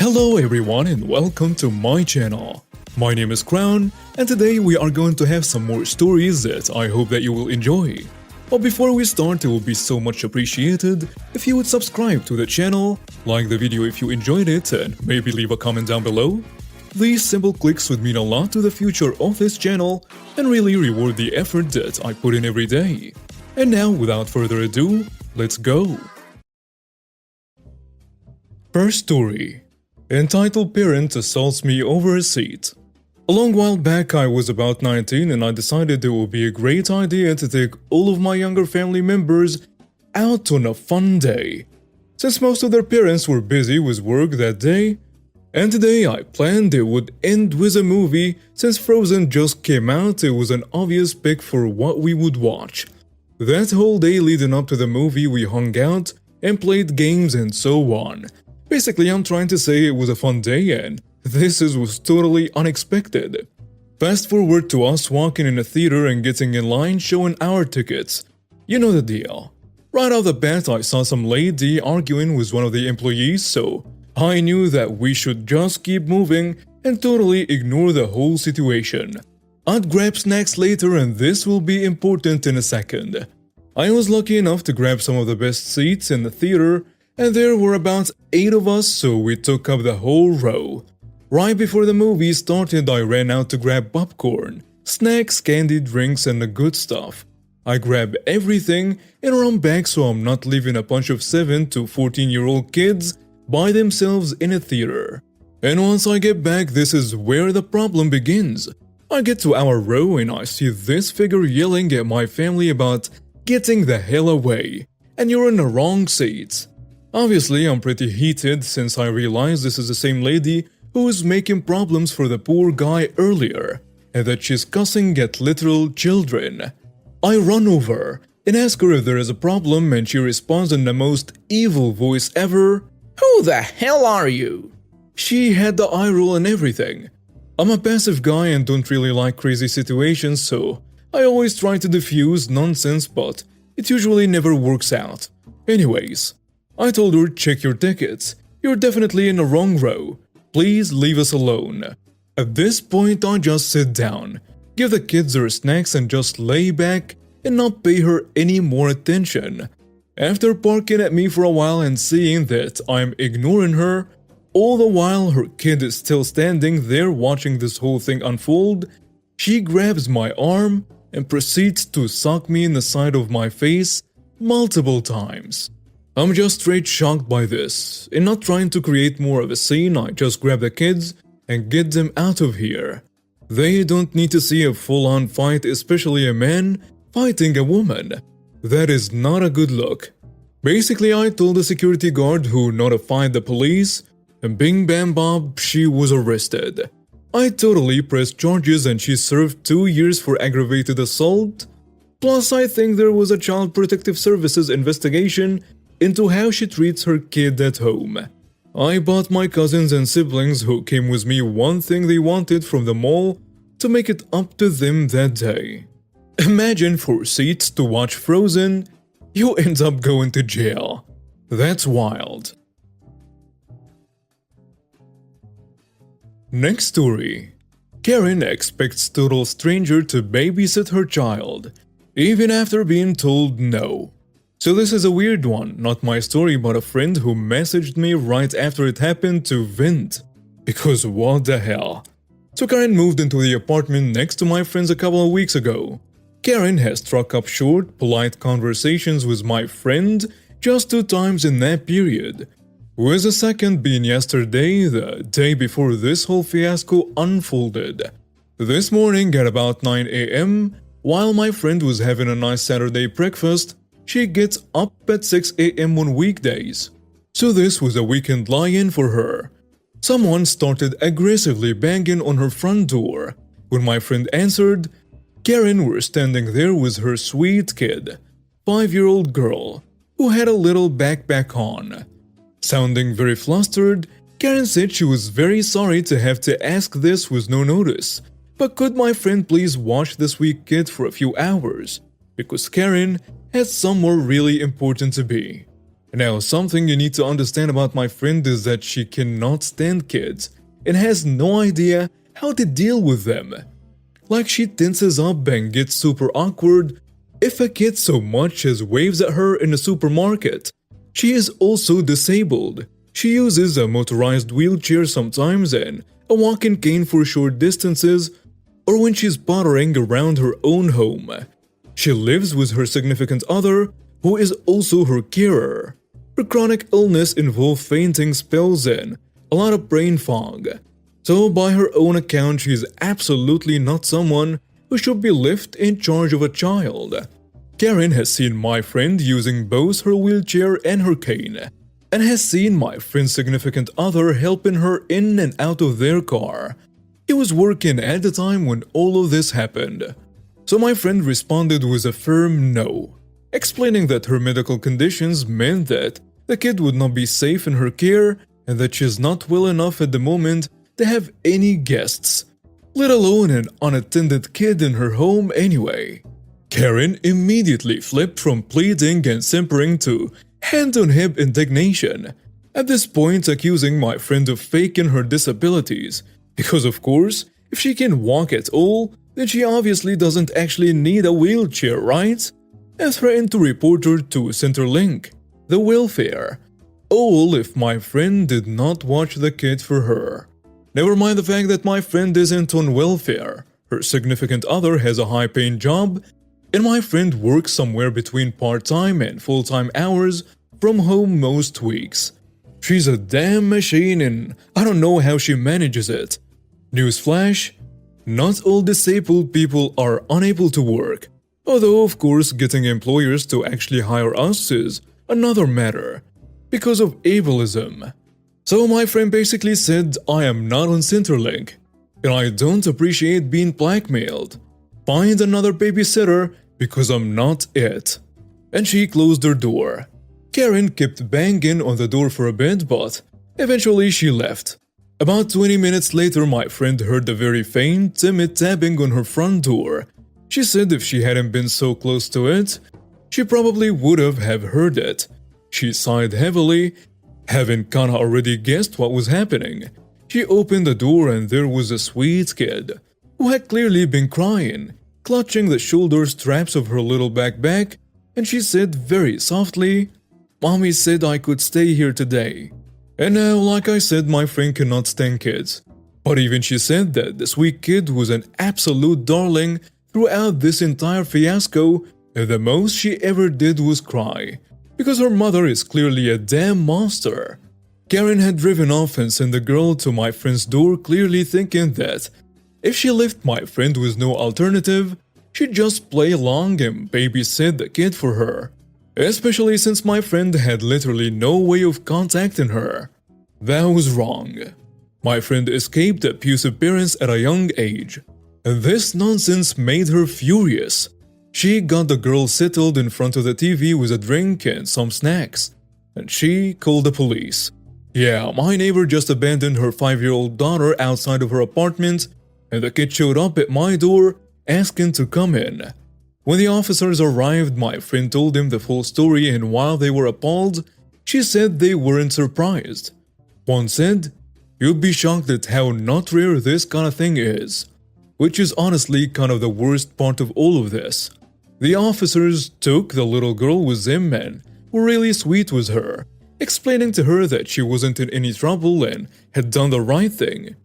Hello everyone and welcome to my channel. My name is Crown and today we are going to have some more stories that I hope that you will enjoy. But before we start, it would be so much appreciated if you would subscribe to the channel, like the video if you enjoyed it, and maybe leave a comment down below. These simple clicks would mean a lot to the future of this channel and really reward the effort that I put in every day. And now, without further ado, let's go! First story. Entitled Parent Assaults Me Over a Seat. A long while back, I was about 19 and I decided it would be a great idea to take all of my younger family members out on a fun day, since most of their parents were busy with work that day. And today I planned it would end with a movie. Since Frozen just came out, it was an obvious pick for what we would watch. That whole day leading up to the movie, we hung out and played games and so on. Basically, I'm trying to say it was a fun day and this was totally unexpected. Fast forward to us walking in a theater and getting in line showing our tickets. You know the deal. Right off the bat, I saw some lady arguing with one of the employees, so I knew that we should just keep moving and totally ignore the whole situation. I'd grab snacks later and this will be important in a second. I was lucky enough to grab some of the best seats in the theater, and there were about 8 of us, so we took up the whole row. Right before the movie started, I ran out to grab popcorn, snacks, candy, drinks, and the good stuff. I grabbed everything and run back so I'm not leaving a bunch of 7 to 14-year-old kids by themselves in a theater. And once I get back, this is where the problem begins. I get to our row and I see this figure yelling at my family about getting the hell away, and you're in the wrong seats. Obviously, I'm pretty heated since I realize this is the same lady who was making problems for the poor guy earlier, and that she's cussing at literal children. I run over and ask her if there is a problem, and she responds in the most evil voice ever. Who the hell are you? She had the eye roll and everything. I'm a passive guy and don't really like crazy situations, so I always try to diffuse nonsense, but it usually never works out. Anyways, I told her, check your tickets. You're definitely in the wrong row. Please leave us alone. At this point, I just sit down, give the kids their snacks and just lay back and not pay her any more attention. After barking at me for a while and seeing that I'm ignoring her, all the while her kid is still standing there watching this whole thing unfold, she grabs my arm and proceeds to sock me in the side of my face multiple times. I'm just straight shocked by this. In not trying to create more of a scene, I just grab the kids and get them out of here. They don't need to see a full-on fight, especially a man fighting a woman. That is not a good look. Basically, I told the security guard who notified the police, and bing bam bob, she was arrested. I totally pressed charges and she served 2 years for aggravated assault. Plus, I think there was a Child Protective Services investigation into how she treats her kid at home. I bought my cousins and siblings who came with me one thing they wanted from the mall to make it up to them that day. Imagine 4 seats to watch Frozen, you end up going to jail. That's wild. Next story. Karen expects total stranger to babysit her child, even after being told no. So this is a weird one, not my story but a friend who messaged me right after it happened to vent. Because what the hell. So Karen moved into the apartment next to my friend's a couple of weeks ago. Karen has struck up short, polite conversations with my friend just 2 times in that period, with the second being yesterday, the day before this whole fiasco unfolded. This morning at about 9 AM, while my friend was having a nice Saturday breakfast, she gets up at 6 AM on weekdays. So this was a weekend lie-in for her. Someone started aggressively banging on her front door. When my friend answered, Karen was standing there with her sweet kid, 5-year-old girl, who had a little backpack on. Sounding very flustered, Karen said she was very sorry to have to ask this with no notice, but could my friend please watch this weak kid for a few hours, because Karen had somewhere really important to be. Now, something you need to understand about my friend is that she cannot stand kids and has no idea how to deal with them. Like, she tenses up and gets super awkward if a kid so much as waves at her in a supermarket. She is also disabled. She uses a motorized wheelchair sometimes and a walking cane for short distances or when she's pottering around her own home. She lives with her significant other, who is also her carer. Her chronic illness involves fainting spells and a lot of brain fog. So by her own account, she is absolutely not someone who should be left in charge of a child. Karen has seen my friend using both her wheelchair and her cane, and has seen my friend's significant other helping her in and out of their car. He was working at the time when all of this happened. So my friend responded with a firm no, explaining that her medical conditions meant that the kid would not be safe in her care and that she's not well enough at the moment to have any guests, let alone an unattended kid in her home anyway. Karen immediately flipped from pleading and simpering to hand-on-hip indignation, at this point accusing my friend of faking her disabilities, because of course, if she can walk at all, then she obviously doesn't actually need a wheelchair, right? And threatened to report her to Centrelink, the welfare, all if my friend did not watch the kid for her. Never mind the fact that my friend isn't on welfare, her significant other has a high-paying job, and my friend works somewhere between part-time and full-time hours from home most weeks. She's a damn machine and I don't know how she manages it. Newsflash: not all disabled people are unable to work, although of course getting employers to actually hire us is another matter, because of ableism. So my friend basically said, I am not on Centrelink, and I don't appreciate being blackmailed. Find another babysitter because I'm not it. And she closed her door. Karen kept banging on the door for a bit, but eventually she left. About 20 minutes later, my friend heard a very faint, timid tapping on her front door. She said if she hadn't been so close to it, she probably would have heard it. She sighed heavily, having kinda already guessed what was happening. She opened the door and there was a sweet kid, who had clearly been crying, clutching the shoulder straps of her little backpack, and she said very softly, "Mommy said I could stay here today." And now, like I said, my friend cannot stand kids. But even she said that the sweet kid was an absolute darling throughout this entire fiasco, and the most she ever did was cry, because her mother is clearly a damn monster. Karen had driven off and sent the girl to my friend's door, clearly thinking that if she left my friend with no alternative, she'd just play along and babysit the kid for her, especially since my friend had literally no way of contacting her. That was wrong. My friend escaped abusive parents at a young age, and this nonsense made her furious. She got the girl settled in front of the TV with a drink and some snacks, and she called the police. Yeah, my neighbor just abandoned her 5-year-old daughter outside of her apartment, and the kid showed up at my door asking to come in. When the officers arrived, my friend told them the full story, and while they were appalled, she said they weren't surprised. One said, "You'd be shocked at how not rare this kind of thing is," which is honestly kind of the worst part of all of this. The officers took the little girl with them and were really sweet with her, explaining to her that she wasn't in any trouble and had done the right thing,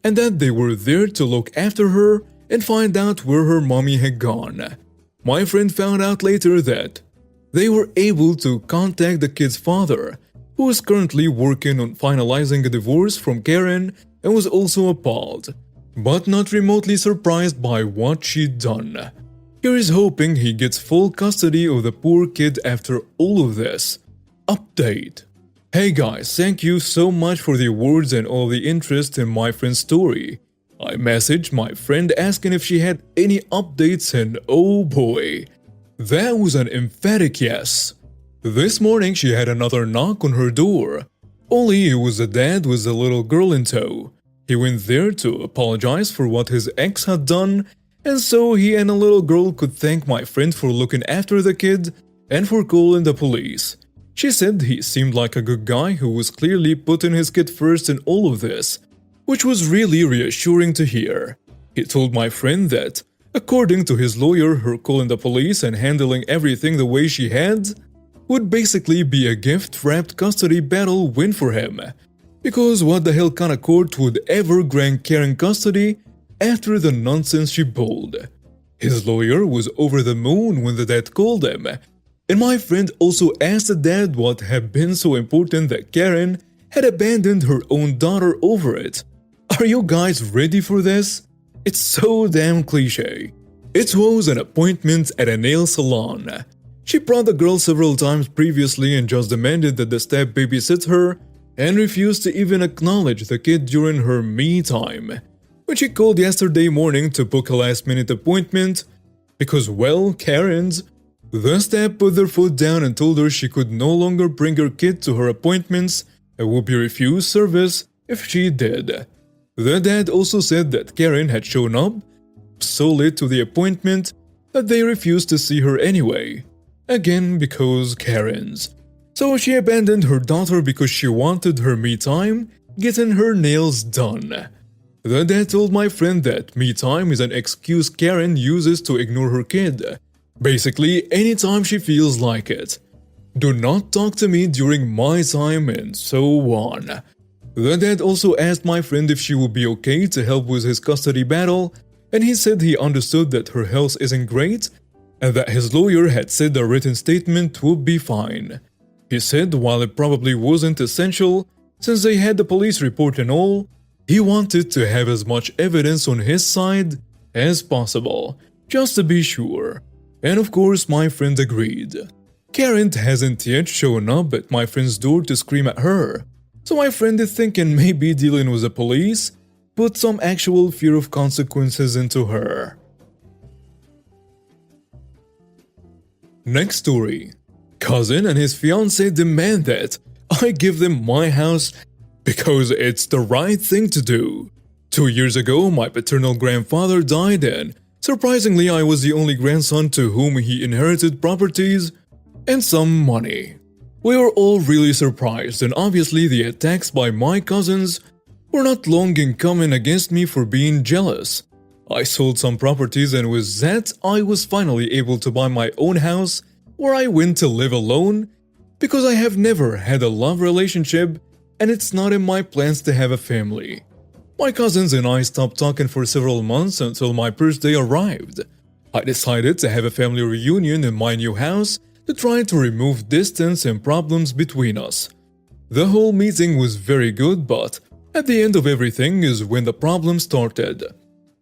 and that they were there to look after her and find out where her mommy had gone. My friend found out later that they were able to contact the kid's father, who is currently working on finalizing a divorce from Karen, and was also appalled, but not remotely surprised by what she'd done. Here is hoping he gets full custody of the poor kid after all of this. Update. Hey guys, thank you so much for the awards and all the interest in my friend's story. I messaged my friend asking if she had any updates, and oh boy, that was an emphatic yes. This morning she had another knock on her door, only it was the dad with the little girl in tow. He went there to apologize for what his ex had done, and so he and the little girl could thank my friend for looking after the kid and for calling the police. She said he seemed like a good guy who was clearly putting his kid first in all of this, which was really reassuring to hear. He told my friend that, according to his lawyer, her calling the police and handling everything the way she had would basically be a gift-wrapped custody battle win for him. Because what the hell kind of court would ever grant Karen custody after the nonsense she pulled? His lawyer was over the moon when the dad called him, and my friend also asked the dad what had been so important that Karen had abandoned her own daughter over it. Are you guys ready for this? It's so damn cliche. It was an appointment at a nail salon. She brought the girl several times previously and just demanded that the staff babysit her and refused to even acknowledge the kid during her me time. When she called yesterday morning to book a last-minute appointment, because, well, Karen's, the staff put their foot down and told her she could no longer bring her kid to her appointments and would be refused service if she did. The dad also said that Karen had shown up so late to the appointment that they refused to see her anyway. Again, because Karen's. So she abandoned her daughter because she wanted her me time, getting her nails done. The dad told my friend that me time is an excuse Karen uses to ignore her kid. Basically, anytime she feels like it. Do not talk to me during my time and so on. The dad also asked my friend if she would be okay to help with his custody battle, and he said he understood that her health isn't great and that his lawyer had said a written statement would be fine. He said while it probably wasn't essential, since they had the police report and all, he wanted to have as much evidence on his side as possible, just to be sure. And of course my friend agreed. Karen hasn't yet shown up at my friend's door to scream at her, so my friend is thinking maybe dealing with the police put some actual fear of consequences into her. Next story. Cousin and his fiancée demand that I give them my house because it's the right thing to do. 2 years ago, my paternal grandfather died and, surprisingly, I was the only grandson to whom he inherited properties and some money. We were all really surprised, and obviously the attacks by my cousins were not long in coming against me for being jealous. I sold some properties, and with that, I was finally able to buy my own house where I went to live alone because I have never had a love relationship and it's not in my plans to have a family. My cousins and I stopped talking for several months until my birthday arrived. I decided to have a family reunion in my new house to try to remove distance and problems between us. The whole meeting was very good, but at the end of everything is when the problem started.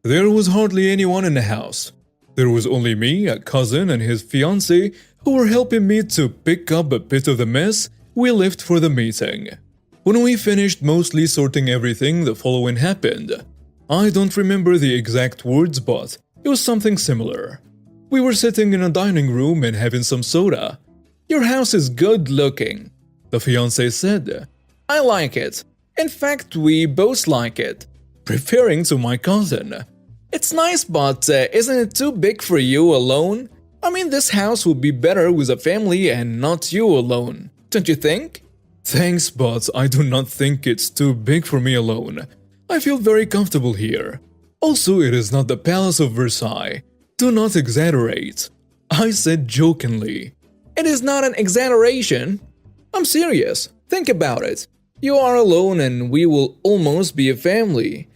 There was hardly anyone in the house. There was only me, a cousin, and his fiancée who were helping me to pick up a bit of the mess we left for the meeting. When we finished mostly sorting everything, the following happened. I don't remember the exact words, but it was something similar. We were sitting in a dining room and having some soda. "Your house is good looking," the fiancé said. "I like it. In fact, we both like it," referring to my cousin. "It's nice, but isn't it too big for you alone? I mean, this house would be better with a family and not you alone, don't you think?" "Thanks, but I do not think it's too big for me alone. I feel very comfortable here. Also, it is not the Palace of Versailles. Do not exaggerate," I said jokingly. "It is not an exaggeration. I'm serious. Think about it. You are alone and we will almost be a family.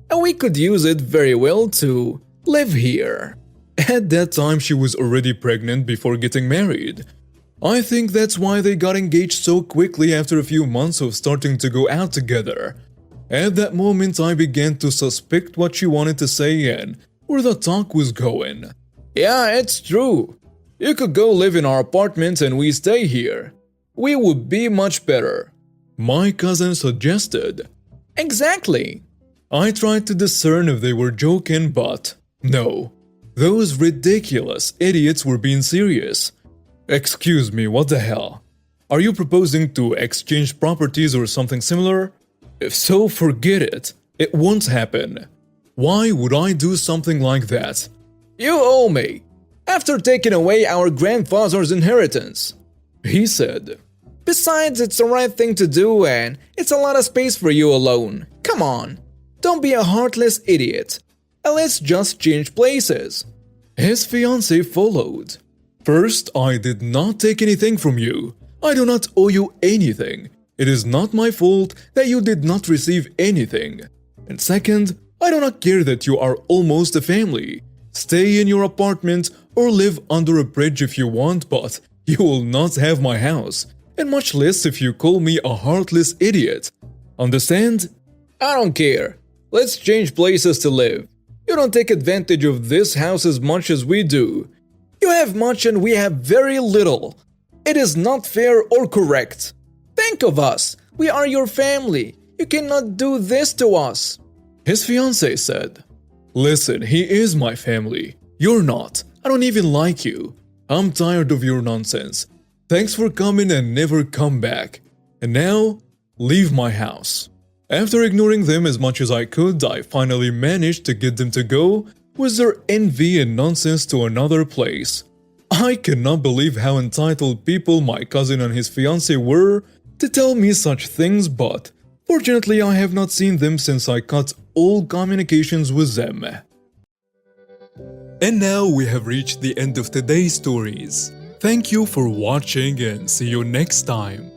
And we could use it very well to live here." At that time, she was already pregnant before getting married. I think that's why they got engaged so quickly after a few months of starting to go out together. At that moment, I began to suspect what she wanted to say and where the talk was going. "Yeah, it's true. You could go live in our apartment and we stay here. We would be much better," my cousin suggested. "Exactly." I tried to discern if they were joking, but no. Those ridiculous idiots were being serious. "Excuse me, what the hell? Are you proposing to exchange properties or something similar? If so, forget it. It won't happen. Why would I do something like that?" "You owe me, after taking away our grandfather's inheritance," he said. Besides, it's the right thing to do and it's a lot of space for you alone. Come on, don't be a heartless idiot. And let's just change places. His fiancée followed. First, I did not take anything from you. I do not owe you anything. It is not my fault that you did not receive anything. And second, I do not care that you are almost a family. Stay in your apartment or live under a bridge if you want, but you will not have my house. And much less if you call me a heartless idiot. Understand? I don't care. Let's change places to live. You don't take advantage of this house as much as we do. You have much and we have very little. It is not fair or correct. Think of us. We are your family. You cannot do this to us. His fiancée said, Listen, he is my family. You're not. I don't even like you. I'm tired of your nonsense. Thanks for coming and never come back. And now, leave my house. After ignoring them as much as I could, I finally managed to get them to go with their envy and nonsense to another place. I cannot believe how entitled people my cousin and his fiancée were to tell me such things, but fortunately I have not seen them since I cut all communications with them. And now we have reached the end of today's stories. Thank you for watching and see you next time.